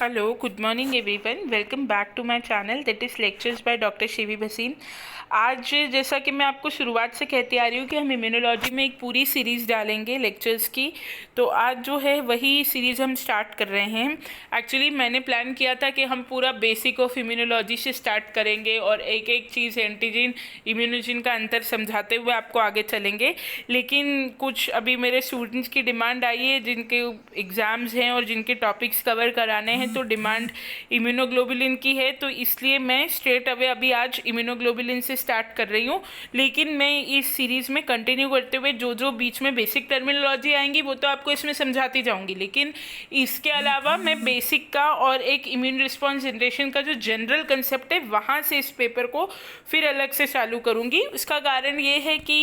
Hello, good morning everyone. Welcome back to my channel that is lectures by Dr. Shivi Bhasin. आज जैसा कि मैं आपको शुरुआत से कहती आ रही हूँ कि हम इम्यूनोलॉजी में एक पूरी सीरीज़ डालेंगे लेक्चर्स की। तो आज जो है वही सीरीज़ हम स्टार्ट कर रहे हैं। एक्चुअली मैंने प्लान किया था कि हम पूरा बेसिक ऑफ इम्यूनोलॉजी से स्टार्ट करेंगे और एक एक चीज़ एंटीजन इम्यूनोजन का अंतर समझाते हुए आपको आगे चलेंगे, लेकिन कुछ अभी मेरे स्टूडेंट्स की डिमांड आई है जिनके एग्ज़ाम्स हैं और जिनके टॉपिक्स कवर कराने हैं, तो डिमांड इम्यूनोग्लोबुलिन की है। तो इसलिए मैं स्ट्रेट अवे अभी आज इम्यूनोग्लोबुलिन से स्टार्ट कर रही हूँ, लेकिन मैं इस सीरीज़ में कंटिन्यू करते हुए जो जो बीच में बेसिक टर्मिनोलॉजी आएंगी वो तो आपको इसमें समझाती जाऊँगी, लेकिन इसके अलावा मैं बेसिक का और एक इम्यून रिस्पॉन्स जनरेशन का जो जनरल कंसेप्ट है वहाँ से इस पेपर को फिर अलग से चालू करूँगी। उसका कारण ये है कि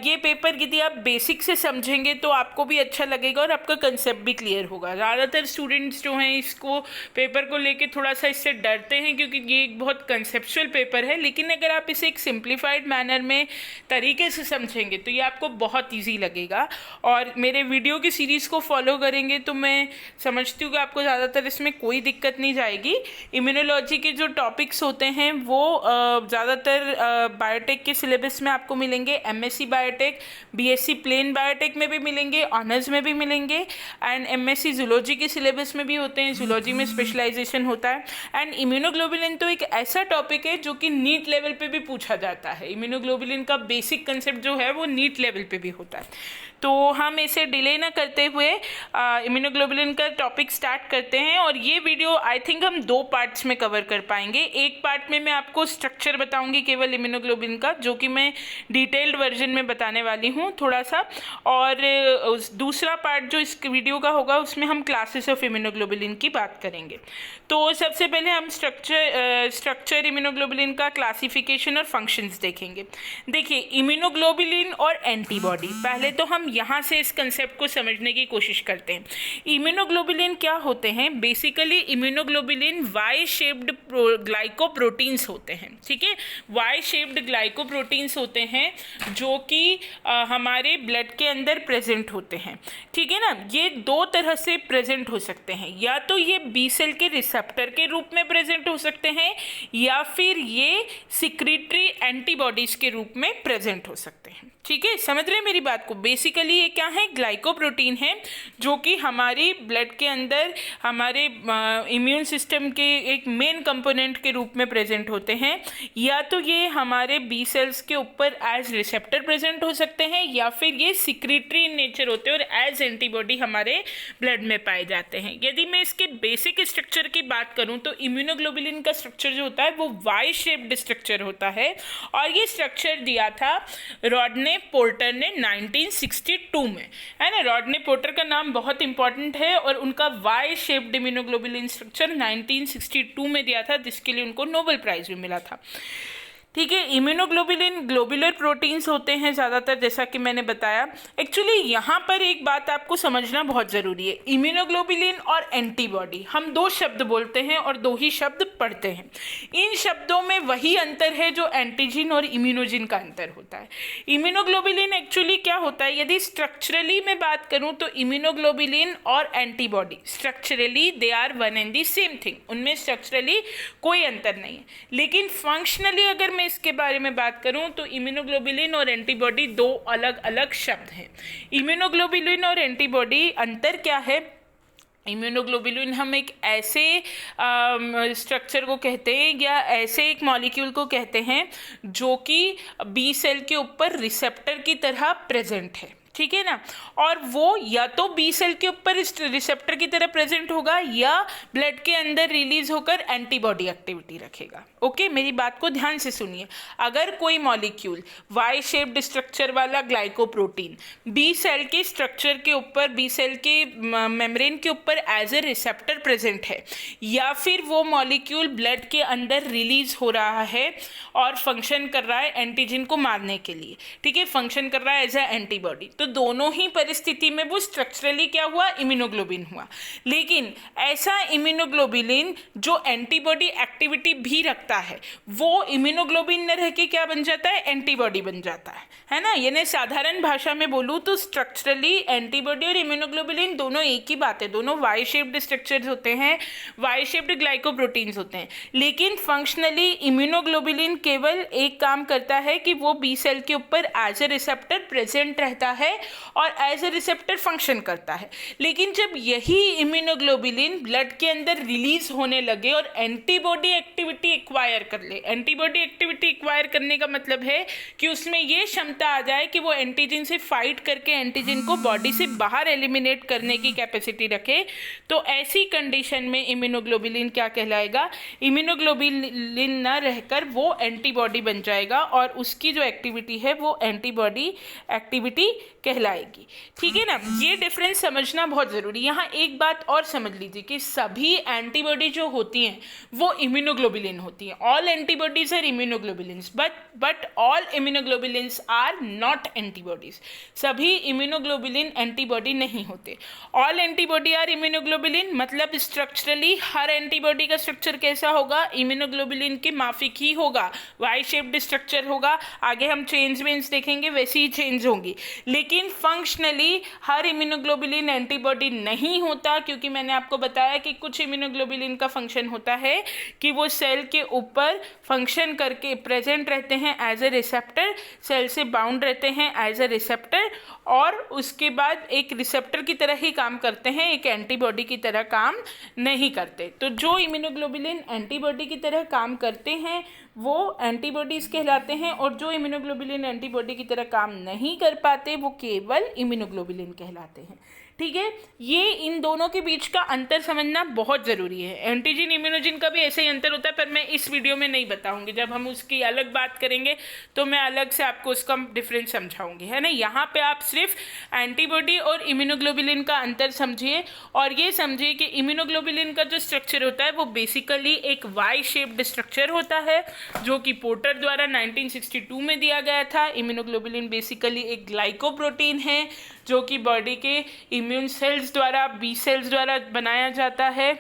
ये पेपर यदि आप बेसिक से समझेंगे तो आपको भी अच्छा लगेगा और आपका कंसेप्ट भी क्लियर होगा। ज़्यादातर स्टूडेंट्स जो हैं इसको पेपर को लेके थोड़ा सा इससे डरते हैं क्योंकि ये एक बहुत कंसेप्चुअल पेपर है, लेकिन अगर आप इसे एक सिंप्लीफाइड मैनर में तरीके से समझेंगे तो ये आपको बहुत ईजी लगेगा। और मेरे वीडियो की सीरीज़ को फॉलो करेंगे तो मैं समझती हूँ कि आपको ज़्यादातर इसमें कोई दिक्कत नहीं जाएगी। इम्यूनोलॉजी के जो टॉपिक्स होते हैं वो ज़्यादातर बायोटेक के सिलेबस में आपको मिलेंगे। MSc biotech, BSc plain biotech में भी मिलेंगे, ऑनर्स में भी मिलेंगे, एंड एमएससी जूलॉजी के सिलेबस में भी होते हैं, जूलॉजी में स्पेशलाइजेशन होता है। एंड इम्यूनोग्लोबुलिन तो एक ऐसा टॉपिक है जो कि नीट लेवल पे भी पूछा जाता है। इम्यूनोग्लोबुलिन का बेसिक कंसेप्ट जो है वो नीट लेवल पे भी होता है। तो हम इसे डिले ना करते हुए इम्यूनोग्लोबुलिन का टॉपिक स्टार्ट करते हैं। और ये वीडियो आई थिंक हम 2 पार्ट्स में कवर कर पाएंगे। एक पार्ट में मैं आपको स्ट्रक्चर बताऊंगी केवल इम्यूनोग्लोबुलिन का, जो कि मैं डिटेल्ड वर्जन में बताने वाली हूँ थोड़ा सा, और दूसरा पार्ट जो इस वीडियो का होगा उसमें हम क्लासेस ऑफ इम्यूनोग्लोबुलिन की बात करेंगे। तो सबसे पहले हम स्ट्रक्चर इम्यूनोग्लोबुलिन का क्लासिफिकेशन और फंक्शंस देखेंगे। देखिए, इम्यूनोग्लोबुलिन और एंटीबॉडी, पहले तो हम यहाँ से इस कंसेप्ट को समझने की कोशिश करते हैं। इम्यूनोग्लोबुलिन क्या होते हैं? Basically immunoglobulin Y shaped glycoproteins होते हैं। ठीक है, वाई शेप्ड ग्लाइकोप्रोटीन्स होते हैं जो कि हमारे ब्लड के अंदर प्रेजेंट होते हैं। ठीक है ना, ये 2 तरह से प्रेजेंट हो सकते हैं, या तो ये बी सेल के रिसेप्टर के रूप में प्रेजेंट हो सकते हैं या फिर ये सिक्रीटरी एंटीबॉडीज के रूप में प्रेजेंट हो सकते हैं। ठीक है, समझ रहे हैं मेरी बात को? बेसिकली ये क्या है? ग्लाइकोप्रोटीन है जो कि हमारी ब्लड के अंदर हमारे इम्यून सिस्टम के एक मेन कंपोनेंट के रूप में प्रेजेंट होते हैं, या तो ये हमारे बी सेल्स के ऊपर एज रिसेप्टर प्रेजेंट हो सकते हैं, या फिर ये सिक्रीटरी इन नेचर होते हैं और एज एंटीबॉडी हमारे ब्लड में पाए जाते हैं। यदि मैं इसके बेसिक स्ट्रक्चर की बात करूं तो इम्यूनोग्लोबुलिन का स्ट्रक्चर जो होता है वो वाई शेप्ड स्ट्रक्चर होता है, और ये स्ट्रक्चर दिया था रॉडने पोर्टर ने 1962 में, है ना। रॉडने पोर्टर का नाम बहुत इंपॉर्टेंट है और उनका वाई शेप्ड इम्यूनोग्लोबुलिन स्ट्रक्चर 1962 में दिया था, जिसके लिए उनको नोबेल प्राइज भी मिला था। ठीक है, इम्यूनोग्लोबुलिन ग्लोबुलर प्रोटीन्स होते हैं ज़्यादातर, जैसा कि मैंने बताया। एक्चुअली यहाँ पर एक बात आपको समझना बहुत ज़रूरी है। इम्यूनोग्लोबुलिन और एंटीबॉडी, हम 2 शब्द बोलते हैं और 2 ही शब्द पढ़ते हैं। इन शब्दों में वही अंतर है जो एंटीजन और इम्यूनोजन का अंतर होता है। इम्यूनोग्लोबुलिन एक्चुअली क्या होता है, यदि स्ट्रक्चरली मैं बात करूँ तो इम्यूनोग्लोबुलिन और antibody structurally they are one and the same thing, उनमें स्ट्रक्चरली कोई अंतर नहीं है। लेकिन फंक्शनली अगर मैं इसके बारे में बात करूं तो इम्यूनोग्लोबुलिन और एंटीबॉडी 2 अलग अलग शब्द हैं। इम्यूनोग्लोबुलिन और एंटीबॉडी अंतर क्या है? इम्यूनोग्लोबुलिन हम एक ऐसे स्ट्रक्चर को कहते हैं या ऐसे एक मॉलिक्यूल को कहते हैं जो कि बी सेल के ऊपर रिसेप्टर की तरह प्रेजेंट है। ठीक है ना, और वो या तो बी सेल के ऊपर इस रिसेप्टर की तरह प्रेजेंट होगा या ब्लड के अंदर रिलीज होकर एंटीबॉडी एक्टिविटी रखेगा। ओके, मेरी बात को ध्यान से सुनिए। अगर कोई मॉलिक्यूल वाई शेप्ड स्ट्रक्चर वाला ग्लाइकोप्रोटीन बी सेल के स्ट्रक्चर के ऊपर, बी सेल के मेम्ब्रेन के ऊपर एज ए रिसेप्टर प्रेजेंट है, या फिर वो मॉलिक्यूल ब्लड के अंदर रिलीज हो रहा है और फंक्शन कर रहा है एंटीजन को मारने के लिए, ठीक है, फंक्शन कर रहा है एज ए एंटीबॉडी, तो दोनों ही परिस्थिति में वो स्ट्रक्चरली क्या हुआ, इम्यूनोग्लोबिन हुआ। लेकिन ऐसा इम्यूनोग्लोबुलिन जो एंटीबॉडी एक्टिविटी भी रखता है, वो इम्यूनोग्लोबिन न रह के क्या बन जाता है, एंटीबॉडी बन जाता है ना। यानी साधारण भाषा में बोलूँ तो स्ट्रक्चरली एंटीबॉडी और इम्यूनोग्लोबुलिन दोनों एक ही बात है, दोनों वाई शेप्ड स्ट्रक्चर्स होते हैं, वाई शेप्ड ग्लाइकोप्रोटीन्स होते हैं। लेकिन फंक्शनली इम्यूनोग्लोबुलिन केवल एक काम करता है कि वो बी सेल के ऊपर एज ए रिसेप्टर प्रेजेंट रहता है और एज ए रिसेप्टर फंक्शन करता है। लेकिन जब यही इम्यूनोग्लोबुलिन ब्लड के अंदर रिलीज होने लगे और एंटीबॉडी एक्टिविटी एक्वायर कर ले, एंटीबॉडी एक्टिविटी एक्वायर करने का मतलब है कि उसमें ये क्षमता आ जाए कि वो एंटीजन से फाइट करके एंटीजन को बॉडी से बाहर एलिमिनेट करने की कैपेसिटी रखे, तो ऐसी कंडीशन में इम्यूनोग्लोबुलिन क्या कहलाएगा, इम्यूनोग्लोबुलिन न रहकर वो एंटीबॉडी बन जाएगा और उसकी जो एक्टिविटी है वो एंटीबॉडी एक्टिविटी कहलाएगी। ठीक है ना, ये डिफरेंस समझना बहुत ज़रूरी। यहाँ एक बात और समझ लीजिए कि सभी एंटीबॉडी जो होती हैं वो इम्यूनोग्लोबुलिन होती हैं। All antibodies are immunoglobulins but all immunoglobulins are not antibodies. सभी इम्यूनोग्लोबुलिन एंटीबॉडी नहीं होते। ऑल एंटीबॉडी आर इम्यूनोग्लोबुलिन मतलब स्ट्रक्चरली हर एंटीबॉडी का स्ट्रक्चर कैसा होगा, इम्यूनोग्लोबुलिन के माफिक ही होगा, वाई शेप्ड स्ट्रक्चर होगा। आगे हम चेंज वेंज देखेंगे, वैसी ही चेंज होंगी। लेकिन फंक्शनली हर इम्यूनोग्लोबुलिन एंटीबॉडी नहीं होता, क्योंकि मैंने आपको बताया कि कुछ इम्यूनोग्लोबुलिन का फंक्शन होता है कि वो सेल के ऊपर फंक्शन करके प्रेजेंट रहते हैं एज ए रिसेप्टर, सेल से बाउंड रहते हैं एज ए रिसेप्टर, और उसके बाद एक रिसेप्टर की तरह ही काम करते हैं, एक एंटीबॉडी की तरह काम नहीं करते। तो जो इम्यूनोग्लोबुलिन एंटीबॉडी की तरह काम करते हैं वो एंटीबॉडीज़ कहलाते हैं, और जो इम्यूनोग्लोबुलिन एंटीबॉडी की तरह काम नहीं कर पाते वो केवल इम्यूनोग्लोबुलिन कहलाते हैं। ठीक है, ये इन दोनों के बीच का अंतर समझना बहुत ज़रूरी है। एंटीजन इम्यूनोजन का भी ऐसे ही अंतर होता है, पर मैं इस वीडियो में नहीं बताऊंगी। जब हम उसकी अलग बात करेंगे तो मैं अलग से आपको उसका डिफरेंस समझाऊंगी, है ना। यहाँ पे आप सिर्फ एंटीबॉडी और इम्यूनोग्लोबुलिन का अंतर समझिए, और ये समझिए कि इम्यूनोग्लोबुलिन का जो स्ट्रक्चर होता है वो बेसिकली एक वाई शेप्ड स्ट्रक्चर होता है, जो कि पोर्टर द्वारा 1962 में दिया गया था। इम्यूनोग्लोबुलिन बेसिकली एक ग्लाइकोप्रोटीन है जो कि बॉडी के इम्यून सेल्स द्वारा, बी सेल्स द्वारा बनाया जाता है,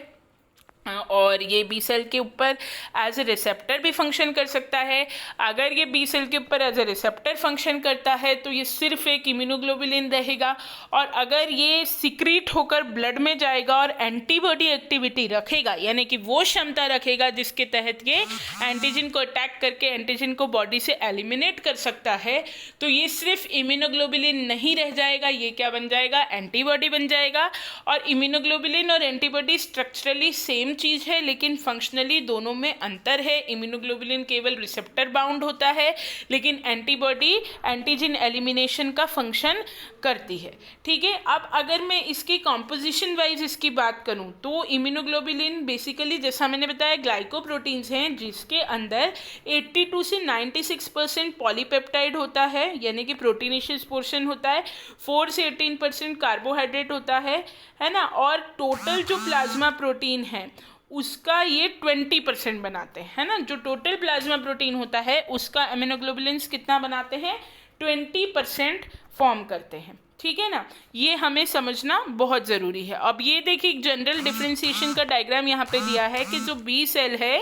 और ये बी सेल के ऊपर एज ए रिसेप्टर भी फंक्शन कर सकता है। अगर ये बी सेल के ऊपर एज ए रिसेप्टर फंक्शन करता है तो ये सिर्फ एक इम्यूनोग्लोबुलिन रहेगा, और अगर ये सिक्रीट होकर ब्लड में जाएगा और एंटीबॉडी एक्टिविटी रखेगा, यानी कि वो क्षमता रखेगा जिसके तहत ये एंटीजन को अटैक करके एंटीजन को बॉडी से एलिमिनेट कर सकता है, तो ये सिर्फ इम्यूनोग्लोबुलिन नहीं रह जाएगा, ये क्या बन जाएगा, एंटीबॉडी बन जाएगा। और इम्यूनोग्लोबुलिन और एंटीबॉडी स्ट्रक्चरली सेम चीज़ है, लेकिन फंक्शनली दोनों में अंतर है। इम्यूनोग्लोबुलिन केवल रिसेप्टर बाउंड होता है, लेकिन एंटीबॉडी एंटीजन एलिमिनेशन का फंक्शन करती है। ठीक है, अब अगर मैं इसकी कॉम्पोजिशन वाइज इसकी बात करूं तो इम्यूनोग्लोबुलिन बेसिकली जैसा मैंने बताया ग्लाइकोप्रोटीन्स हैं, जिसके अंदर 82 से 96% पॉलीपेप्टाइड होता है, यानी कि प्रोटीनेशियस पोर्शन होता है, 4 से 18% कार्बोहाइड्रेट होता है ना, और टोटल जो प्लाज्मा प्रोटीन है उसका ये 20% बनाते हैं, है ना। जो टोटल प्लाज्मा प्रोटीन होता है उसका इम्यूनोग्लोबुलिन्स कितना बनाते हैं, 20% फॉर्म करते हैं। ठीक है ना, ये हमें समझना बहुत ज़रूरी है। अब ये देखिए जनरल डिफरेंशिएशन का डायग्राम यहाँ पे दिया है कि जो बी सेल है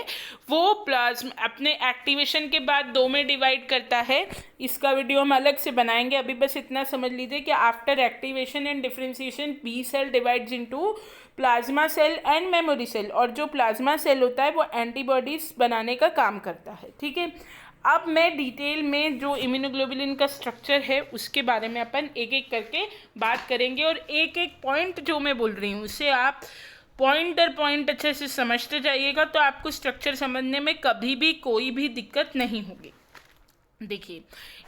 वो प्लाज्मा अपने एक्टिवेशन के बाद 2 में डिवाइड करता है। इसका वीडियो हम अलग से बनाएंगे, अभी बस इतना समझ लीजिए कि after activation and differentiation B cell divides into plasma cell and memory cell, और जो प्लाज्मा सेल होता है वो एंटीबॉडीज बनाने का काम करता है। ठीक है, अब मैं डिटेल में जो इम्यूनोग्लोबुलिन का स्ट्रक्चर है उसके बारे में अपन एक एक करके बात करेंगे, और एक एक पॉइंट जो मैं बोल रही हूँ उसे आप पॉइंट दर पॉइंट अच्छे से समझते जाइएगा, तो आपको स्ट्रक्चर समझने में कभी भी कोई भी दिक्कत नहीं होगी। देखिए,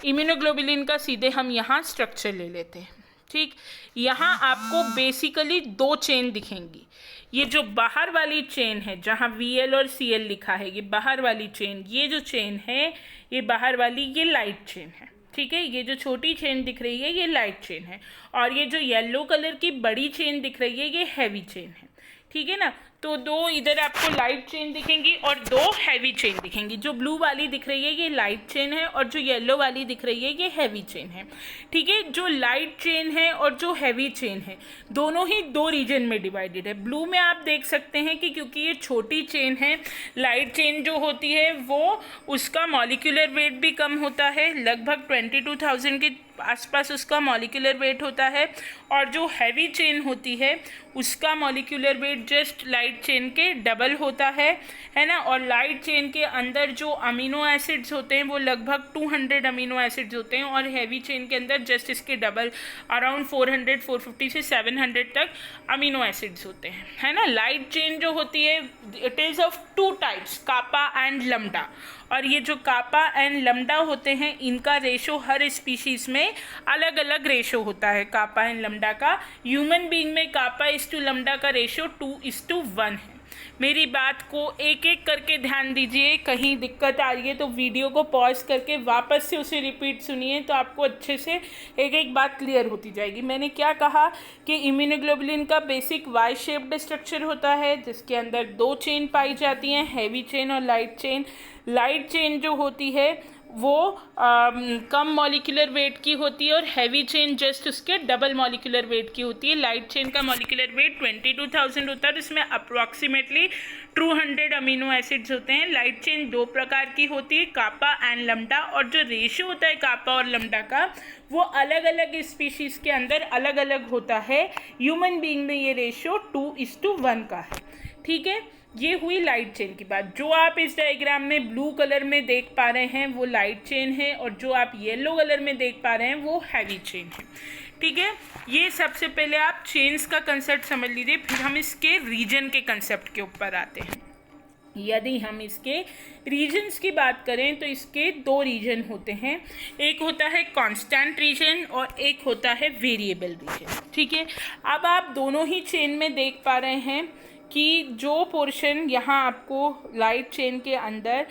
इम्यूनोग्लोबुलिन का सीधे हम यहाँ स्ट्रक्चर ले लेते हैं। ठीक, यहाँ आपको बेसिकली 2 चेन दिखेंगी। ये जो बाहर वाली चेन है जहाँ VL और CL लिखा है, ये बाहर वाली चेन, ये जो चेन है ये बाहर वाली, ये लाइट चेन है। ठीक है, ये जो छोटी चेन दिख रही है ये लाइट चेन है, और ये जो येलो कलर की बड़ी चेन दिख रही है ये हैवी चेन है। ठीक है ना, तो दो इधर आपको लाइट चेन दिखेंगी और दो हैवी चेन दिखेंगी। जो ब्लू वाली दिख रही है ये लाइट चेन है और जो येलो वाली दिख रही है ये हैवी चेन है। ठीक है, जो लाइट चेन है और जो हैवी चेन है दोनों ही दो रीजन में डिवाइडेड है। ब्लू में आप देख सकते हैं कि क्योंकि ये छोटी चेन है, लाइट चेन जो होती है वो उसका मॉलिक्यूलर वेट भी कम होता है, लगभग 22,000 के आसपास उसका मॉलिक्यूलर वेट होता है। और जो हैवी चेन होती है उसका molecular weight just light chain के डबल होता है ना। और लाइट चेन के अंदर जो अमीनो एसिड्स होते हैं वो लगभग 200 अमीनो एसिड्स होते हैं और हैवी चेन के अंदर जस्ट इसके डबल अराउंड 400 450 से 700 तक अमीनो एसिड्स होते हैं, है ना। लाइट चेन जो होती है it is of two types, kappa and lambda. और ये जो कापा एंड लम्डा होते हैं इनका रेशो हर स्पीशीज़ में अलग अलग रेशो होता है, कापा एंड लम्डा का। ह्यूमन बीइंग में कापा इस टू लम्डा का रेशो 2:1 है। मेरी बात को एक एक करके ध्यान दीजिए, कहीं दिक्कत आ रही है तो वीडियो को पॉज करके वापस से उसे रिपीट सुनिए तो आपको अच्छे से एक एक बात क्लियर होती जाएगी। मैंने क्या कहा कि इम्यूनोग्लोबुलिन का बेसिक वाई शेप्ड स्ट्रक्चर होता है जिसके अंदर दो चेन पाई जाती हैं, हैवी चेन और लाइट चेन। लाइट चेन जो होती है वो कम मॉलिक्यूलर वेट की होती है और हैवी चेन जस्ट उसके डबल मॉलिक्यूलर वेट की होती है। लाइट चेन का मॉलिक्यूलर वेट 22,000 होता है और इसमें अप्रॉक्सीमेटली 200 अमीनो एसिड्स होते हैं। लाइट चेन दो प्रकार की होती है, कापा एंड लम्डा, और जो रेशो होता है कापा और लम्डा का वो अलग अलग स्पीशीज़ के अंदर अलग अलग होता है। ह्यूमन बीइंग में ये रेशो 2:1 का है। ठीक है, ये हुई लाइट चेन की बात। जो आप इस डायग्राम में ब्लू कलर में देख पा रहे हैं वो लाइट चेन है और जो आप येलो कलर में देख पा रहे हैं वो हैवी चेन है। ठीक है, ये सबसे पहले आप चेन्स का कंसेप्ट समझ लीजिए, फिर हम इसके रीजन के कंसेप्ट के ऊपर आते हैं। यदि हम इसके रीजन्स की बात करें तो इसके दो रीजन होते हैं, एक होता है कांस्टेंट रीजन और एक होता है वेरिएबल रीजन। ठीक है, अब आप दोनों ही चेन में देख पा रहे हैं कि जो पोर्शन यहाँ आपको लाइट चेन के अंदर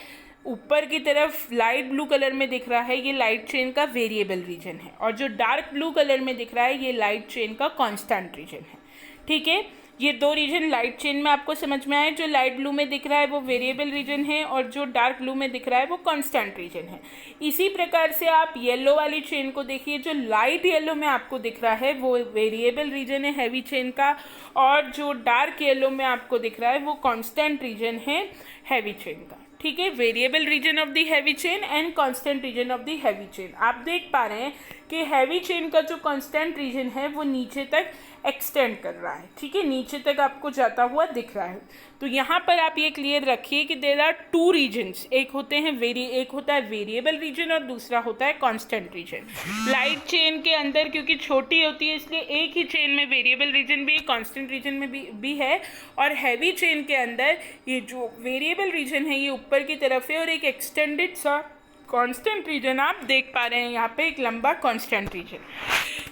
ऊपर की तरफ लाइट ब्लू कलर में दिख रहा है ये लाइट चेन का वेरिएबल रीजन है और जो डार्क ब्लू कलर में दिख रहा है ये लाइट चेन का कांस्टेंट रीजन है। ठीक है, ये दो रीजन लाइट चेन में आपको समझ में आए। जो लाइट ब्लू में दिख रहा है वो वेरिएबल रीजन है और जो डार्क ब्लू में दिख रहा है वो कांस्टेंट रीजन है। इसी प्रकार से आप येलो वाली चेन को देखिए, जो लाइट येलो में आपको दिख रहा है वो वेरिएबल रीजन है हैवी चेन का और जो डार्क येलो में आपको दिख रहा है वो कांस्टेंट रीजन है हैवी चेन का। ठीक है, variable region of the heavy chain and constant region of the heavy chain. आप देख पा रहे हैं कि हैवी चेन का जो कांस्टेंट रीजन है वो नीचे तक एक्सटेंड कर रहा है। ठीक है, नीचे तक आपको जाता हुआ दिख रहा है। तो यहाँ पर आप ये क्लियर रखिए कि देयर आर टू रीजन्स, एक होता है वेरिएबल रीजन और दूसरा होता है कांस्टेंट रीजन। लाइट चेन के अंदर क्योंकि छोटी होती है इसलिए एक ही चेन में वेरिएबल रीजन भी कांस्टेंट रीजन में भी है और हैवी चेन के अंदर ये जो वेरिएबल रीजन है ये ऊपर की तरफ है और एक एक्सटेंडेड सा कांस्टेंट रीजन आप देख पा रहे हैं यहाँ पे, एक लंबा कांस्टेंट रीजन।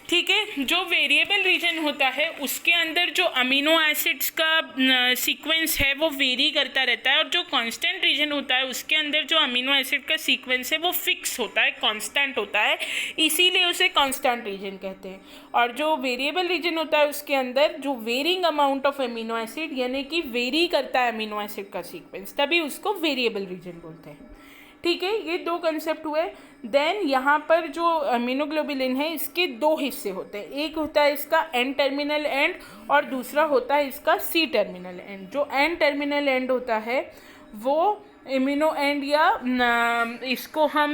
ठीक है, जो वेरिएबल रीजन होता है उसके अंदर जो अमीनो एसिड्स का सीक्वेंस है वो वेरी करता रहता है और जो कांस्टेंट रीजन होता है उसके अंदर जो अमीनो एसिड का सीक्वेंस है वो फिक्स होता है, कांस्टेंट होता है, इसीलिए उसे कांस्टेंट रीजन कहते हैं। और जो वेरिएबल रीजन होता है उसके अंदर जो varying amount of amino acid यानी कि वेरी करता है अमीनो एसिड का सीक्वेंस, तभी उसको वेरिएबल रीजन बोलते हैं। ठीक है, ये दो कंसेप्ट हुए। देन यहाँ पर जो इम्यूनोग्लोबुलिन है इसके दो हिस्से होते हैं, एक होता है इसका एन टर्मिनल एंड और दूसरा होता है इसका सी टर्मिनल एंड। जो एन टर्मिनल एंड होता है वो इम्यूनो एंड या इसको हम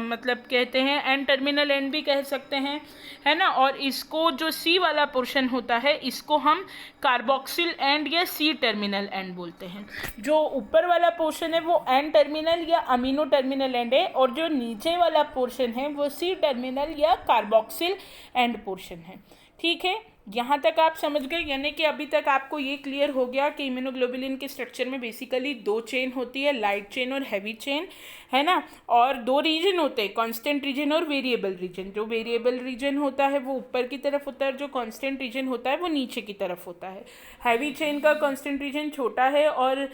मतलब कहते हैं एन टर्मिनल एंड भी कह सकते हैं, है ना। और इसको जो सी वाला पोर्शन होता है इसको हम कार्बोक्सिल एंड या सी टर्मिनल एंड बोलते हैं। जो ऊपर वाला पोर्शन है वो एन टर्मिनल या अमीनो टर्मिनल एंड है और जो नीचे वाला पोर्शन है वो सी टर्मिनल या कार्बोक्सिल एंड पोर्शन है। ठीक है, यहाँ तक आप समझ गए, यानी कि अभी तक आपको ये क्लियर हो गया कि इम्यूनोग्लोबुलिन के स्ट्रक्चर में बेसिकली दो चेन होती है, लाइट चेन और हैवी चेन। है ना। और दो रीजन होते हैं, कांस्टेंट रीजन और वेरिएबल रीजन। जो वेरिएबल रीजन होता है वो ऊपर की तरफ होता है, जो कांस्टेंट रीजन होता है वो नीचे की तरफ होता है। हैवी चेन का कांस्टेंट रीजन छोटा है और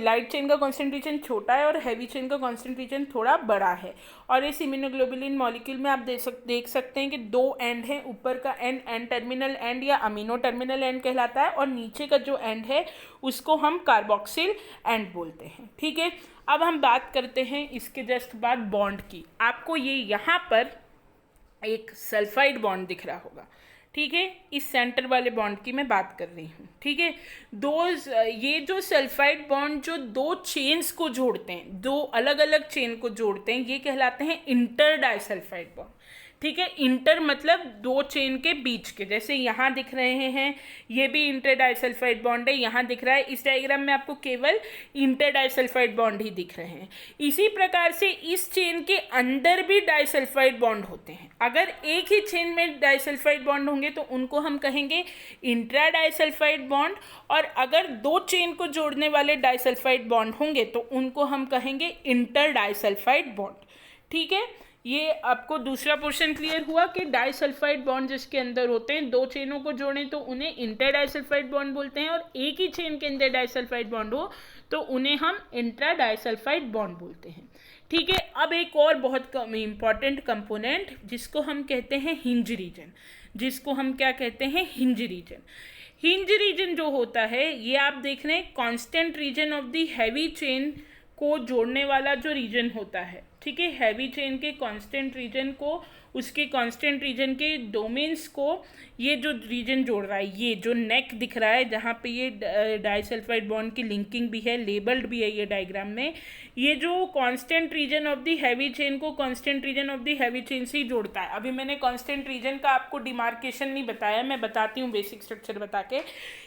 लाइट चेन का कांस्टेंट रीजन छोटा है और हैवी चेन का कांस्टेंट रीजन थोड़ा बड़ा है। और इस इम्यूनोग्लोबुलिन मॉलिक्यूल में आप देख सकते हैं कि दो एंड हैं, ऊपर का एंड एन टर्मिनल एंड या अमीनो टर्मिनल एंड कहलाता है, और नीचे का जो एंड है उसको हम कार्बोक्सिल एंड बोलते हैं। ठीक है, अब हम बात करते हैं इसके जस्ट बाद बॉन्ड की। आपको ये यहाँ पर एक सल्फाइड बॉन्ड दिख रहा होगा, ठीक है, इस सेंटर वाले बॉन्ड की मैं बात कर रही हूँ। ठीक है, ये जो सल्फाइड बॉन्ड जो दो चेन्स को जोड़ते हैं, दो अलग अलग चेन को जोड़ते हैं, ये कहलाते हैं इंटर डाइसल्फाइड बॉन्ड। ठीक है, इंटर मतलब दो चेन के बीच के, जैसे यहाँ दिख रहे हैं ये भी इंटर डाइसल्फाइड बॉन्ड है, यहाँ दिख रहा है। इस डायग्राम में आपको केवल इंटर डाइसल्फाइड बॉन्ड ही दिख रहे हैं। इसी प्रकार से इस चेन के अंदर भी डाइसल्फाइड बॉन्ड होते हैं। अगर एक ही चेन में डाइसल्फाइड बॉन्ड होंगे तो उनको हम कहेंगे इंट्रा डाइसल्फाइड बॉन्ड, और अगर दो चेन को जोड़ने वाले डाइसल्फाइड बॉन्ड होंगे तो उनको हम कहेंगे इंटर डाइसल्फाइड बॉन्ड। ठीक है, ये आपको दूसरा पोर्शन क्लियर हुआ कि डाइसल्फाइड बॉन्ड जिसके अंदर होते हैं, दो चेनों को जोड़ें तो उन्हें इंटर डाइसल्फाइड बॉन्ड बोलते हैं, और एक ही चेन के अंदर डाइसल्फाइड बॉन्ड हो तो उन्हें हम इंट्रा डाइसल्फाइड बॉन्ड बोलते हैं। ठीक है, अब एक और बहुत इंपॉर्टेंट कंपोनेंट जिसको हम कहते हैं हिंज रीजन, जिसको हम क्या कहते हैं, हिंज रीजन। हिंज रीजन जो होता है ये आप देख रहे हैं constant region of the heavy chain को जोड़ने वाला जो रीजन होता है। ठीक है, हैवी चेन के कांस्टेंट रीजन को, उसके कांस्टेंट रीजन के डोमेन्स को ये जो रीजन जोड़ रहा है, ये जो नेक दिख रहा है जहाँ पे ये डाइसल्फाइड बॉन्ड की लिंकिंग भी है, लेबल्ड भी है ये डायग्राम में, ये जो constant region of the heavy chain को constant region of the heavy chain से ही जोड़ता है। अभी मैंने कांस्टेंट रीजन का आपको डिमार्केशन नहीं बताया, मैं बताती हूँ बेसिक स्ट्रक्चर बता के।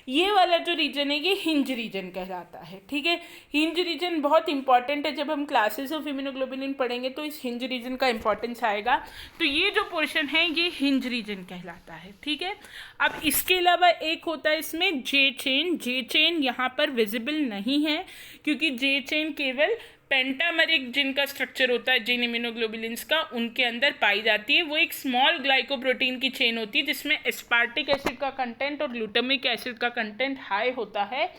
ये वाला जो रीजन है ये हिंज रीजन कहलाता है। ठीक है, हिंज रीजन बहुत इंपॉर्टेंट है, जब हम क्लासेस ऑफ इम्यूनोग्लोबुलिन पढ़ेंगे तो इस हिंज रीजन का इंपॉर्टेंस आएगा। तो ये जो पोर्शन है ये हिंज रीजन कहलाता है। ठीक है, अब इसके अलावा एक होता है इसमें जे चेन। जे चेन यहाँ पर विजिबल नहीं है क्योंकि जे चेन केवल पेंटामेरिक जिनका स्ट्रक्चर होता है, जिन इम्यूनोग्लोबुलिन्स का, उनके अंदर पाई जाती है। वो एक स्मॉल ग्लाइकोप्रोटीन की चेन होती है जिसमें एस्पार्टिक एसिड का कंटेंट और ग्लूटामिक एसिड का कंटेंट हाई होता है।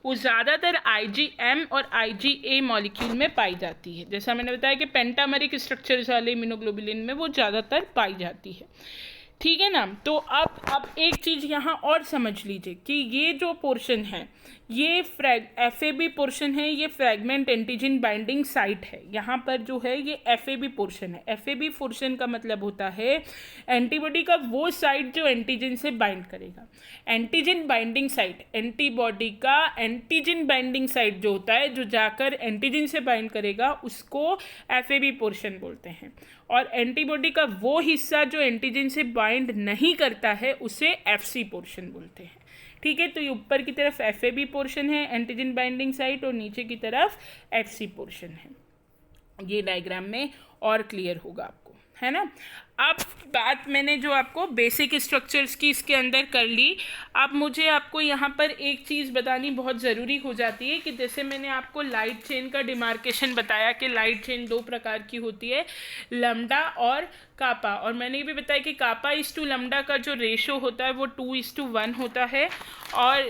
वो ज़्यादातर IgM और IgA मॉलिक्यूल में पाई जाती है। जैसा मैंने बताया कि पेंटामेरिक स्ट्रक्चर्स वाले इम्यूनोग्लोबुलिन में वो ज़्यादातर पाई जाती है। ठीक है ना। तो अब एक चीज़ यहाँ और समझ लीजिए कि ये जो पोर्शन है ये FAB पोर्शन है, ये फ्रैगमेंट एंटीजन बाइंडिंग साइट है। यहाँ पर जो है ये FAB पोर्शन है। FAB पोर्शन का मतलब होता है एंटीबॉडी का वो साइट जो एंटीजन से बाइंड करेगा। एंटीजन बाइंडिंग साइट, एंटीबॉडी का एंटीजन बाइंडिंग साइट जो होता है, जो जाकर एंटीजन से बाइंड करेगा, उसको FAB पोर्शन बोलते हैं। और एंटीबॉडी का वो हिस्सा जो एंटीजन से बाइंड नहीं करता है उसे FC पोर्शन बोलते हैं। ठीक है, तो ये ऊपर की तरफ FAB पोर्शन है, एंटीजन बाइंडिंग साइट, और नीचे की तरफ FC पोर्शन है। ये डायग्राम में और क्लियर होगा आपको, है ना। अब बात मैंने जो आपको बेसिक स्ट्रक्चर्स की इसके अंदर कर ली। अब मुझे आपको यहाँ पर एक चीज़ बतानी बहुत ज़रूरी हो जाती है कि जैसे मैंने आपको लाइट चेन का डिमार्केशन बताया कि लाइट चेन दो प्रकार की होती है, लैम्डा और कापा। और मैंने ये भी बताया कि कापा इस टू लैम्डा का जो रेशो होता है वो 2:1 होता है और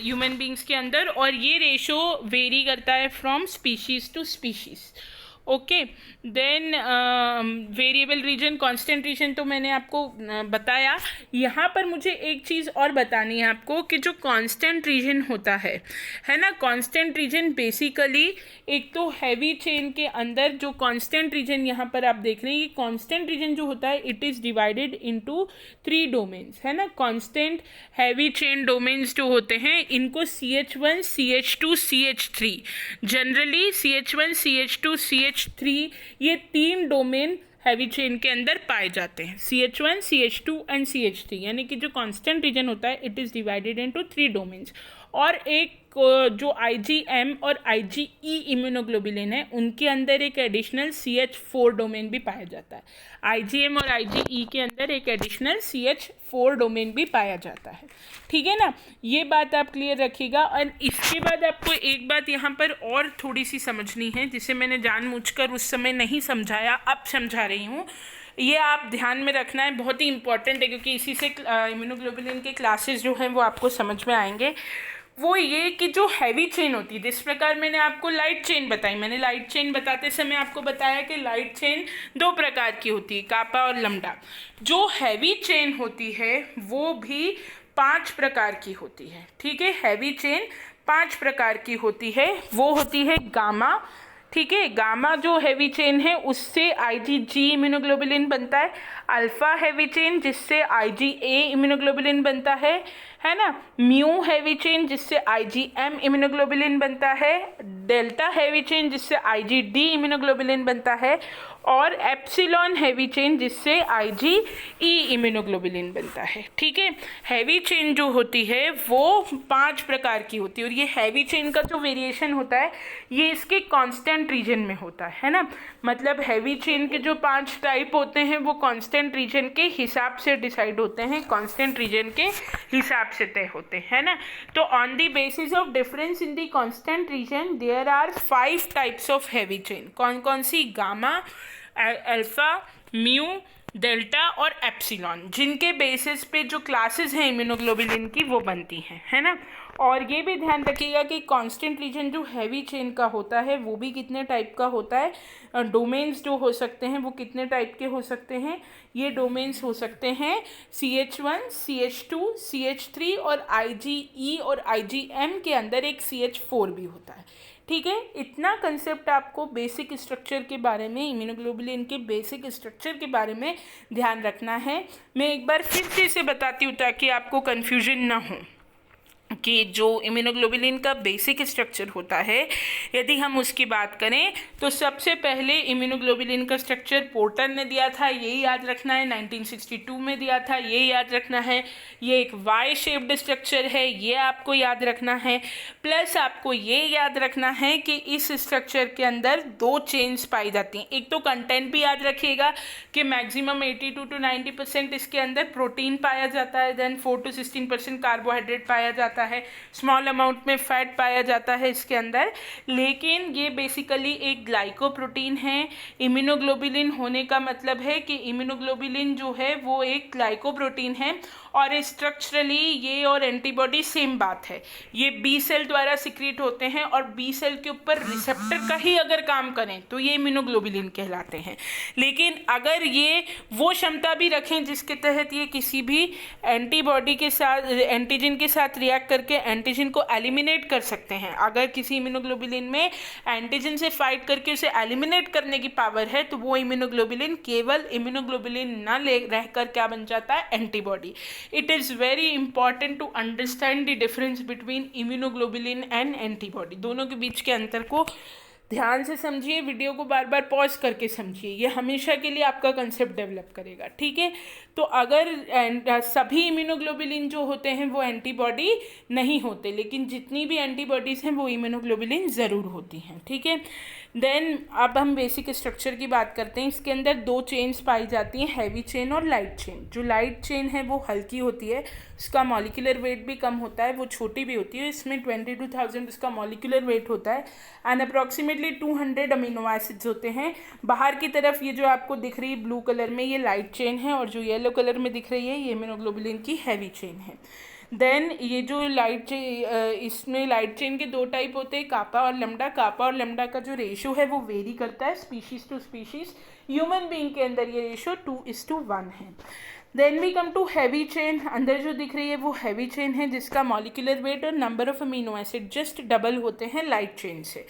ह्यूमन बींग्स के अंदर, और ये रेशो वेरी करता है from species to species. Okay, then variable region, constant region तो मैंने आपको बताया। यहाँ पर मुझे एक चीज़ और बतानी है आपको कि जो कांस्टेंट रीजन होता है ना, कांस्टेंट रीजन बेसिकली एक तो हैवी चेन के अंदर जो कांस्टेंट रीजन यहाँ पर आप देख रहे हैं, ये कांस्टेंट रीजन जो होता है it is divided into 3 domains, है ना। कांस्टेंट हैवी चेन डोमेन्स जो होते हैं इनको CH1 CH2 CH3, generally CH1 CH2 CH3 ये 3 डोमेन हैवी चेन के अंदर पाए जाते हैं, CH1 CH2 एंड CH3। यानी कि जो कांस्टेंट रीजन होता है it is divided into 3 domains. और एक जो IgM और IgE इम्यूनोग्लोबुलिन है उनके अंदर एक एडिशनल CH4 डोमेन भी पाया जाता है। IgM और IgE के अंदर एक एडिशनल CH4 डोमेन भी पाया जाता है। ठीक है ना, ये बात आप क्लियर रखिएगा। और इसके बाद आपको एक बात यहाँ पर और थोड़ी सी समझनी है, जिसे मैंने जानबूझकर उस समय नहीं समझाया, अब समझा रही हूँ। ये आप ध्यान में रखना है, बहुत ही इंपॉर्टेंट है, क्योंकि इसी से इम्यूनोग्लोबुलिन के क्लासेस जो हैं वो आपको समझ में आएंगे। वो ये कि जो हैवी चेन होती है, जिस प्रकार मैंने आपको लाइट चेन बताई, मैंने लाइट चेन बताते समय आपको बताया कि लाइट चेन 2 प्रकार की होती है, कापा और लैम्डा। जो हैवी चेन होती है वो भी 5 प्रकार की होती है। ठीक है, हैवी चेन 5 प्रकार की होती है। वो होती है गामा। ठीक है, गामा जो हैवी चेन है उससे IgG इम्यूनोग्लोबुलिन बनता है। अल्फा हैवी चेन जिससे IgA इम्यूनोग्लोबुलिन बनता है ना। म्यू हैवी चेन जिससे IgM इम्यूनोग्लोबुलिन बनता है। डेल्टा हैवी चेन जिससे IgD इम्यूनोग्लोबुलिन बनता है। और एप्सिलॉन हैवी चेन जिससे IgE इम्यूनोग्लोबुलिन बनता है। ठीक है, हैवी चेन जो होती है वो 5 प्रकार की होती है। और ये हैवी चेन का जो वेरिएशन होता है ये इसके कांस्टेंट रीजन में होता है ना। मतलब हैवी चेन के जो 5 टाइप होते हैं वो कांस्टेंट रीजन के हिसाब से डिसाइड होते हैं, कांस्टेंट रीजन के हिसाब से तय होते हैं ना। तो on the basis of difference in the constant region there are 5 types of heavy chain. कौन कौन सी? गामा, अल्फा, म्यू, डेल्टा और एप्सिलॉन, जिनके बेसिस पे जो क्लासेस हैं इम्यूनोग्लोबुलिन की वो बनती हैं, है ना। और ये भी ध्यान रखिएगा कि कांस्टेंट रीजन जो हैवी चेन का होता है वो भी कितने टाइप का होता है। डोमेन्स जो हो सकते हैं वो कितने टाइप के हो सकते हैं? ये डोमेन्स हो सकते हैं CH1, CH2, CH3 और IgE और IgM के अंदर एक CH4 भी होता है। ठीक है, इतना कंसेप्ट आपको बेसिक स्ट्रक्चर के बारे में, इम्यूनोग्लोबुलिन के बेसिक स्ट्रक्चर के बारे में ध्यान रखना है। मैं एक बार फिर से इसे बताती हूँ ताकि आपको कन्फ्यूजन ना हो कि जो इम्यूनोग्लोबुलिन का बेसिक स्ट्रक्चर होता है, यदि हम उसकी बात करें तो सबसे पहले इम्यूनोग्लोबुलिन का स्ट्रक्चर पोर्टर ने दिया था, यही याद रखना है। 1962 में दिया था, ये याद रखना है। ये एक वाई शेप्ड स्ट्रक्चर है, ये आपको याद रखना है। प्लस आपको ये याद रखना है कि इस स्ट्रक्चर के अंदर 2 चेन्स पाई जाती हैं। एक तो कंटेंट भी याद रखिएगा कि मैक्सिमम 82 to 90% इसके अंदर प्रोटीन पाया जाता है, देन 4 to 16% कार्बोहाइड्रेट पाया जाता है, स्मॉल अमाउंट में फैट पाया जाता है इसके अंदर। लेकिन ये बेसिकली एक ग्लाइकोप्रोटीन है। इम्यूनोग्लोबुलिन होने का मतलब है कि इम्यूनोग्लोबुलिन जो है वो एक ग्लाइकोप्रोटीन है। और स्ट्रक्चरली ये और एंटीबॉडी सेम बात है। ये बी सेल द्वारा सिक्रीट होते हैं और बी सेल के ऊपर रिसेप्टर का ही अगर काम करें तो ये इम्यूनोग्लोबुलिन कहलाते हैं। लेकिन अगर ये वो क्षमता भी रखें जिसके तहत ये किसी भी एंटीबॉडी के साथ, एंटीजन के साथ रिएक्ट करके एंटीजन को एलिमिनेट कर सकते हैं। अगर किसी इम्यूनोग्लोबुलिन में एंटीजन से फाइट करके उसे एलिमिनेट करने की पावर है तो वो इम्यूनोग्लोबुलिन केवल इम्यूनोग्लोबुलिन ना ले रहकर क्या बन जाता है? Antibody. It is very important to understand the difference between immunoglobulin and antibody। दोनों के बीच के अंतर को ध्यान से समझिए, वीडियो को बार बार पॉज करके समझिए, ये हमेशा के लिए आपका कंसेप्ट डेवलप करेगा। ठीक है, तो अगर सभी इम्यूनोग्लोबुलिन जो होते हैं वो एंटीबॉडी नहीं होते, लेकिन जितनी भी एंटीबॉडीज़ हैं वो इम्यूनोग्लोबुलिन ज़रूर होती हैं। ठीक है, देन अब हम बेसिक स्ट्रक्चर की बात करते हैं। इसके अंदर 2 चेन्स पाई जाती हैं, हैवी चेन और लाइट चेन। जो लाइट चेन है वो हल्की होती है, उसका मॉलिक्यूलर वेट भी कम होता है, वो छोटी भी होती है। इसमें 22,000 उसका मॉलिक्यूलर वेट होता है एंड अप्रॉक्सीमेटली 200 अमीनो एसिड्स होते हैं। बाहर की तरफ ये जो आपको दिख रही है ब्लू कलर में ये लाइट चेन है और जो येलो कलर में दिख रही है ये इम्यूनोग्लोबुलिन की हैवी चेन है। देन ये जो इसमें लाइट चेन के 2 टाइप होते हैं, कापा और लैम्डा। कापा और लैम्डा का जो रेशो है वो वेरी करता है species to species. Human being के अंदर ये रेशो 2:1 है। Then we come to heavy chain. अंदर जो दिख रही है वो हैवी चेन है जिसका मॉलिक्यूलर वेट और number of amino acid just double होते हैं लाइट चेन से।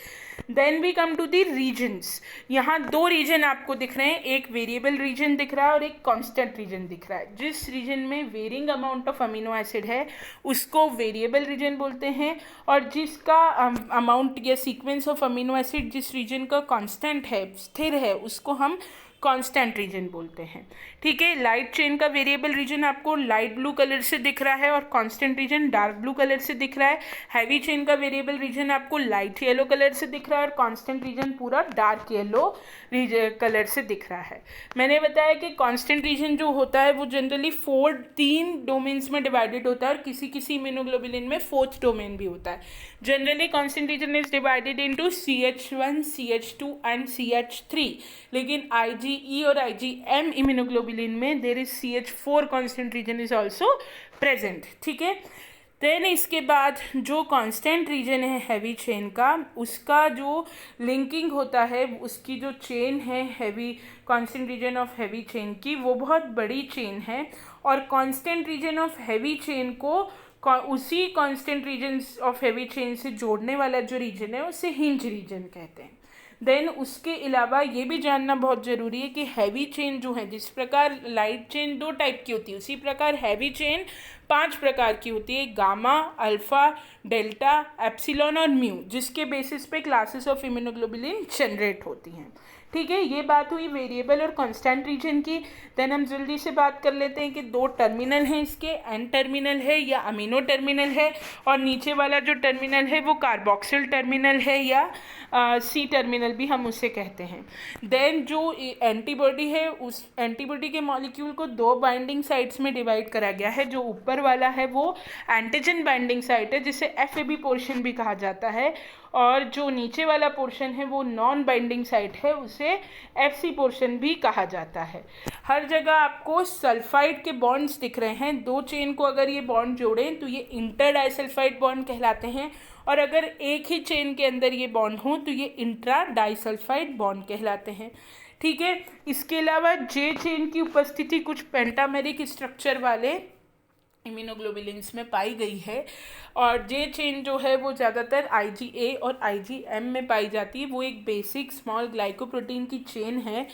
Then we come to the regions. यहाँ 2 रीजन आपको दिख रहे हैं, एक वेरिएबल रीजन दिख रहा है और एक कांस्टेंट रीजन दिख रहा है। जिस रीजन में varying amount of amino acid है उसको वेरिएबल रीजन बोलते हैं, और जिसका अमाउंट या सीक्वेंस ऑफ अमीनो एसिड जिस रीजन का कांस्टेंट है, स्थिर है, उसको हम कांस्टेंट रीजन बोलते हैं। ठीक है, लाइट चेन का वेरिएबल रीजन आपको लाइट ब्लू कलर से दिख रहा है और constant region dark blue colour से दिख रहा है। हैवी चेन का वेरिएबल रीजन आपको लाइट येलो कलर से दिख रहा है और कांस्टेंट रीजन पूरा डार्क येलो कलर से दिख रहा है। मैंने बताया कि कांस्टेंट रीजन जो होता है वो जनरली तीन डोमेन्स में डिवाइडेड होता है और किसी किसी इम्यूनोग्लोबुलिन में फोर्थ डोमेन भी होता है। Generally constant region is divided into CH1, CH2 and CH3, लेकिन IgE और IgM इम्यूनोग्लोबुलिन में there is CH4 constant region is also present. ठीक है, देन इसके बाद जो कांस्टेंट रीजन है हैवी चेन का, उसका जो लिंकिंग होता है, उसकी जो चेन है heavy constant region of heavy chain की, वो बहुत बड़ी चेन है और constant region of heavy chain को उसी constant region of heavy chain से जोड़ने वाला जो रीजन है उसे हिंज रीजन कहते हैं। देन उसके अलावा ये भी जानना बहुत ज़रूरी है कि हैवी चेन जो है, जिस प्रकार लाइट चेन 2 टाइप की होती है, उसी प्रकार हैवी चेन 5 प्रकार की होती है, गामा, अल्फा, डेल्टा, एप्सिलॉन और म्यू, जिसके बेसिस पे क्लासेस ऑफ इम्यूनोग्लोबुलिन जनरेट होती हैं। ठीक है, ये बात हुई वेरिएबल और कांस्टेंट रीजन की। देन हम जल्दी से बात कर लेते हैं कि 2 टर्मिनल हैं इसके, एन टर्मिनल है या अमीनो टर्मिनल है, और नीचे वाला जो टर्मिनल है वो कार्बोक्सिल टर्मिनल है या सी टर्मिनल भी हम उसे कहते हैं। देन जो एंटीबॉडी है, उस एंटीबॉडी के मॉलिक्यूल को 2 बाइंडिंग साइट्स में डिवाइड करा गया है। जो ऊपर वाला है वो एंटीजन बाइंडिंग साइट है जिसे FAB पोर्शन भी कहा जाता है, और जो नीचे वाला पोर्शन है वो नॉन बाइंडिंग साइट है, उसे FC पोर्शन भी कहा जाता है। हर जगह आपको सल्फाइड के बॉन्ड्स दिख रहे हैं। 2 चेन को अगर ये बॉन्ड जोड़ें तो ये इंटर डाइसल्फाइड बॉन्ड कहलाते हैं, और अगर एक ही चेन के अंदर ये बॉन्ड हों तो ये इंट्रा डाइसल्फाइड बॉन्ड कहलाते हैं। ठीक है, इसके अलावा J चेन की उपस्थिति कुछ पेंटामेरिक स्ट्रक्चर वाले इम्यूनोग्लोबुलिन्स में पाई गई है, और J चेन जो है वो ज़्यादातर IgA और IgM में पाई जाती है। वो एक बेसिक स्मॉल ग्लाइकोप्रोटीन की चेन है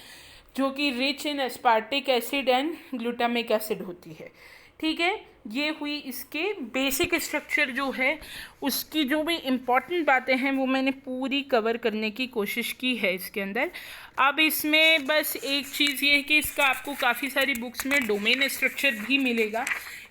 जो कि rich in aspartic acid and glutamic acid होती है। ठीक है, ये हुई इसके बेसिक स्ट्रक्चर जो है। उसकी जो भी इम्पॉर्टेंट बातें हैं वो मैंने पूरी कवर करने की कोशिश की है इसके अंदर। अब इसमें बस एक चीज़ ये है कि इसका आपको काफ़ी सारी बुक्स में डोमेन स्ट्रक्चर भी मिलेगा।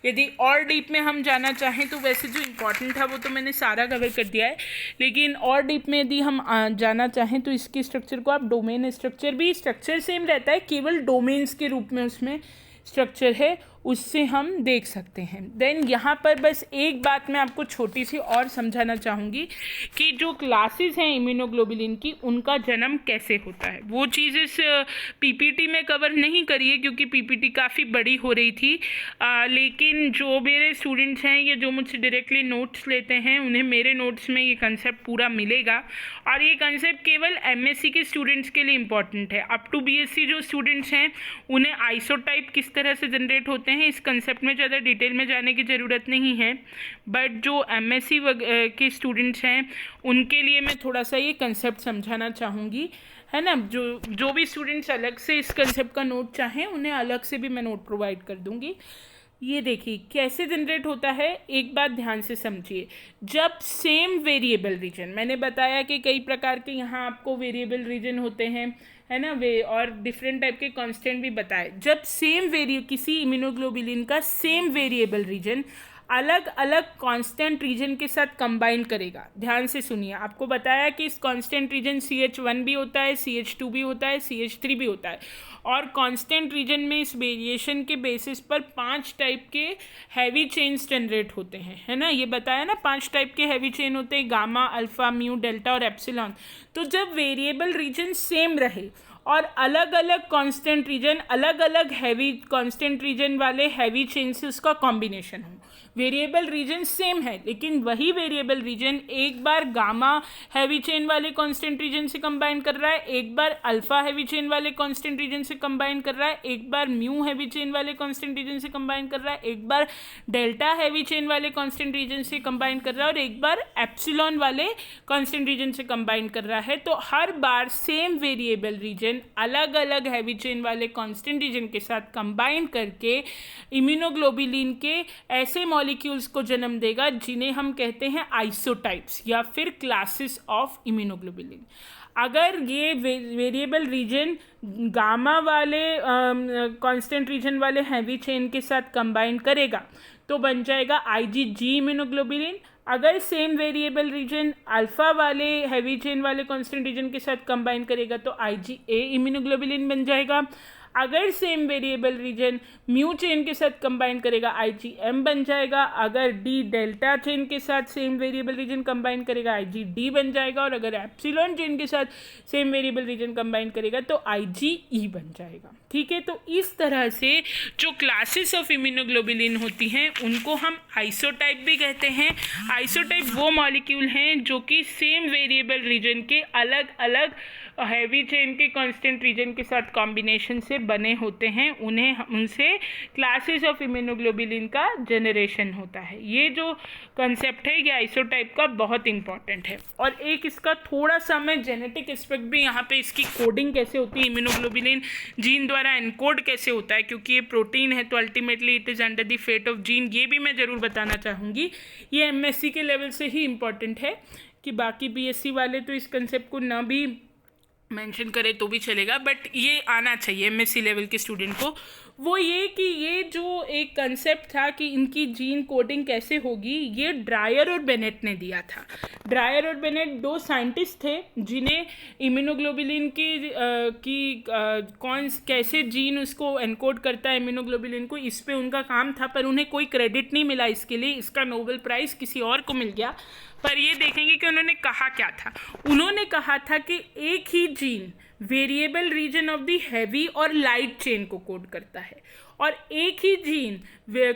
यदि और डीप में हम जाना चाहें तो वैसे जो इम्पॉर्टेंट था वो तो मैंने सारा कवर कर दिया है, लेकिन और डीप में यदि हम जाना चाहें तो इसकी स्ट्रक्चर को आप डोमेन स्ट्रक्चर भी, स्ट्रक्चर सेम रहता है, केवल डोमेन्स के रूप में उसमें स्ट्रक्चर है, उससे हम देख सकते हैं। देन यहाँ पर बस एक बात मैं आपको छोटी सी और समझाना चाहूँगी कि जो क्लासेस हैं इम्यूनोग्लोबुलिन की, उनका जन्म कैसे होता है। वो चीज़ इस PPT में कवर नहीं करी है क्योंकि PPT काफ़ी बड़ी हो रही थी, लेकिन जो मेरे स्टूडेंट्स हैं या जो मुझसे डायरेक्टली नोट्स लेते हैं उन्हें मेरे नोट्स में ये कंसेप्ट पूरा मिलेगा, और ये कंसेप्ट केवल MSc के स्टूडेंट्स के लिए इम्पॉर्टेंट है। अप टू BSc जो स्टूडेंट्स हैं उन्हें आइसोटाइप किस तरह से जनरेट होते हैं इस कंसेप्ट में ज़्यादा डिटेल में जाने की ज़रूरत नहीं है, बट जो MSc के स्टूडेंट्स हैं उनके लिए मैं थोड़ा सा ये कंसेप्ट समझाना चाहूँगी, है ना। जो भी स्टूडेंट्स अलग से इस कंसेप्ट का नोट चाहें उन्हें अलग से भी मैं नोट प्रोवाइड कर दूँगी। ये देखिए कैसे जनरेट होता है, एक बात ध्यान से समझिए। जब सेम वेरिएबल रीजन, मैंने बताया कि कई प्रकार के यहाँ आपको वेरिएबल रीजन होते हैं, है ना, वे और डिफरेंट टाइप के कांस्टेंट भी बताए। जब किसी इम्यूनोग्लोबुलिन का सेम वेरिएबल रीजन अलग अलग कांस्टेंट रीजन के साथ कंबाइन करेगा, ध्यान से सुनिए। आपको बताया कि इस कांस्टेंट रीजन CH1 भी होता है, CH2 भी होता है, CH3 भी होता है, और कांस्टेंट रीजन में इस वेरिएशन के बेसिस पर 5 टाइप के हैवी चेन्स जनरेट होते हैं, है ना। ये बताया ना 5 टाइप के हैवी चेन होते हैं, गामा, अल्फा, म्यू, डेल्टा और एप्सिलॉन। तो जब वेरिएबल रीजन सेम रहे और अलग अलग कांस्टेंट रीजन, अलग अलग हैवी कांस्टेंट रीजन वाले हैवी चेन से उसका कॉम्बिनेशन हो, वेरिएबल रीजन सेम है लेकिन वही वेरिएबल रीजन एक बार गामा हैवी चेन वाले कांस्टेंट रीजन से कंबाइन कर रहा है, एक बार अल्फा हैवी चेन वाले कांस्टेंट रीजन से कंबाइन कर रहा है, एक बार म्यू हैवी चेन वाले कांस्टेंट रीजन से कंबाइन कर रहा है, एक बार डेल्टा हैवी चेन वाले कांस्टेंट रीजन से कंबाइन कर रहा है, और एक बार एप्सिलॉन वाले कांस्टेंट रीजन से कंबाइन कर रहा है। तो हर बार सेम वेरिएबल रीजन रीजन अलग अलग हैवी चेन वाले कांस्टेंट रीजन के साथ कंबाइन करके इम्यूनोग्लोबुलिन के ऐसे मॉलिक्यूल्स को जन्म देगा जिन्हें हम कहते हैं आइसोटाइप्स या फिर क्लासेस ऑफ इम्यूनोग्लोबुलिन। अगर ये वेरिएबल रीजन गामा वाले कांस्टेंट रीजन वाले हैवी चेन के साथ कंबाइन करेगा तो बन जाएगा IgG इम्यूनोग्लोबुलिन। अगर सेम वेरिएबल रीजन अल्फा वाले हैवी चेन वाले कांस्टेंट रीजन के साथ कंबाइन करेगा तो IgA इम्यूनोग्लोबुलिन बन जाएगा। अगर same variable region mu chain के साथ कंबाइन करेगा IgM बन जाएगा। अगर डी डेल्टा चेन के साथ सेम वेरिएबल रीजन कंबाइन करेगा IgD बन जाएगा। और अगर एप्सिलॉन चेन के साथ सेम वेरिएबल रीजन कंबाइन करेगा तो IgE बन जाएगा। ठीक है, तो इस तरह से जो क्लासेस ऑफ इम्यूनोग्लोबुलिन होती हैं उनको हम आइसोटाइप भी कहते हैं। आइसोटाइप वो मॉलिक्यूल हैं जो कि सेम वेरिएबल रीजन के अलग अलग हैवी चेन के कांस्टेंट रीजन के साथ कॉम्बिनेशन से बने होते हैं, उन्हें उनसे क्लासेस ऑफ इम्यूनोग्लोबुलिन का जनरेशन होता है। ये जो कंसेप्ट है ये आइसोटाइप का बहुत इंपॉर्टेंट है। और एक इसका थोड़ा सा मैं जेनेटिक एस्पेक्ट भी यहाँ पे, इसकी कोडिंग कैसे होती है, इम्यूनोग्लोबुलिन जीन द्वारा एनकोड कैसे होता है, क्योंकि ये प्रोटीन है तो ultimately it is under the fate of gene, ये भी मैं ज़रूर बताना चाहूँगी। ये MSc के लेवल से ही इम्पॉर्टेंट है कि बाकी BSc वाले तो इस कंसेप्ट को ना भी मेंशन करे तो भी चलेगा, बट ये आना चाहिए MSc लेवल के स्टूडेंट को। वो ये कि ये जो एक कंसेप्ट था कि इनकी जीन कोडिंग कैसे होगी, ये ड्रायर और बेनेट ने दिया था। ड्रायर और बेनेट दो साइंटिस्ट थे जिन्हें इम्यूनोग्लोबुलिन की कौन कैसे जीन उसको एनकोड करता है इम्यूनोग्लोबुलिन को, इस पे उनका काम था, पर उन्हें कोई क्रेडिट नहीं मिला इसके लिए। इसका नोबेल प्राइज़ किसी और को मिल गया। पर ये देखेंगे कि उन्होंने कहा क्या था। उन्होंने कहा था कि एक ही gene variable region of the heavy और लाइट चेन को कोड करता है और एक ही gene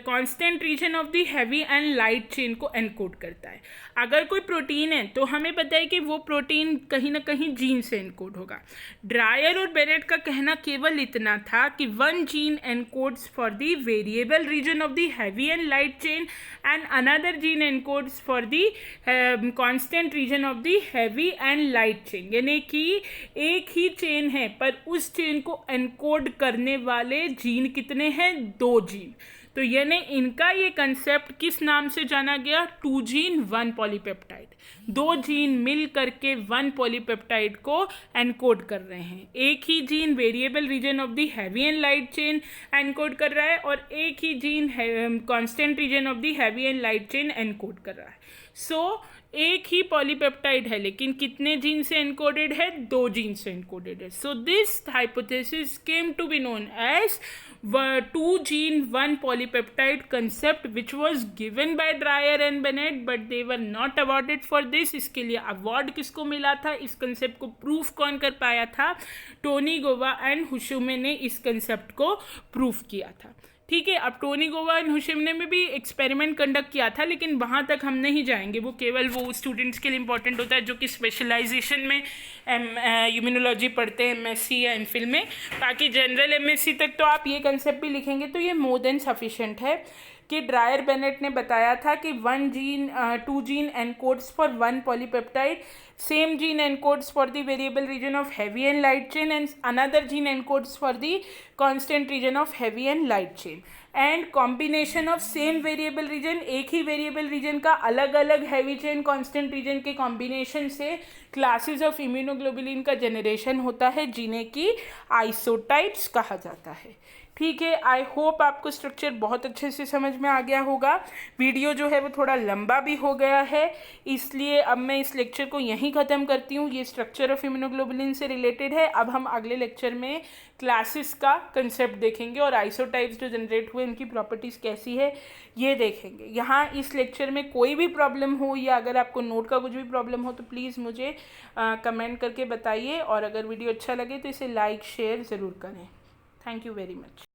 constant region of the heavy and light chain को एनकोड करता है। अगर कोई प्रोटीन है तो हमें पता है कि वो प्रोटीन कहीं ना कहीं जीन से एनकोड होगा। ड्रायर और बेनेट का कहना केवल इतना था कि one gene encodes for the variable region of the heavy and light chain and another gene encodes for the constant region of the heavy and light chain, यानी कि एक ही चेन है पर उस चेन को एनकोड करने वाले जीन कितने हैं, 2 जीन। तो यानी इनका ये कंसेप्ट किस नाम से जाना गया, 2 जीन 1 पॉलीपेप्टाइड। 2 जीन मिल करके 1 पॉलीपेप्टाइड को एनकोड कर रहे हैं। एक ही gene variable region of the heavy and light chain encode कर रहा है और एक ही gene constant region of the heavy and light chain encode कर रहा है। सो एक ही पॉलीपेप्टाइड है लेकिन कितने जीन से एनकोडेड है, 2 जीन से एनकोडेड है। So this hypothesis came to be known as 2 gene 1 polypeptide concept which was given by Dreyer and Bennett but they were not awarded for this। इसके लिए अवार्ड किसको मिला था, इस कंसेप्ट को प्रूफ कौन कर पाया था, टोनी गोवा एंड हुशुमे ने इस कंसेप्ट को प्रूफ किया था। ठीक है, अब टोनी गोवा एंड हुशुमे ने भी एक्सपेरिमेंट कंडक्ट किया था लेकिन वहाँ तक हम नहीं जाएंगे, वो केवल वो स्टूडेंट्स के लिए इंपॉर्टेंट होता है जो कि स्पेशलाइजेशन में इम्यूनोलॉजी पढ़ते हैं MSc या MPhil में। बाकी जनरल MSc तक तो आप ये कंसेप्ट भी लिखेंगे तो ये मोर देन सफिशेंट है कि ड्रायर बेनेट ने बताया था कि 2 gene encodes for 1 polypeptide, same gene encodes for the variable region of heavy and light chain and another gene encodes for the constant region of heavy and light chain and combination of same variable region, एक ही variable region का अलग अलग heavy chain constant region के combination से classes of immunoglobulin का generation होता है जिन्हें कि isotypes कहा जाता है। ठीक है, आई होप आपको स्ट्रक्चर बहुत अच्छे से समझ में आ गया होगा। वीडियो जो है वो थोड़ा लंबा भी हो गया है, इसलिए अब मैं इस लेक्चर को यहीं ख़त्म करती हूँ। ये स्ट्रक्चर ऑफ इम्यूनोग्लोबुलिन से रिलेटेड है। अब हम अगले लेक्चर में क्लासेस का कंसेप्ट देखेंगे और आइसोटाइप्स जो जनरेट हुए उनकी प्रॉपर्टीज़ कैसी है ये देखेंगे। यहाँ इस लेक्चर में कोई भी प्रॉब्लम हो या अगर आपको नोट का कुछ भी प्रॉब्लम हो तो प्लीज़ मुझे कमेंट करके बताइए और अगर वीडियो अच्छा लगे तो इसे लाइक शेयर ज़रूर करें। Thank you very much.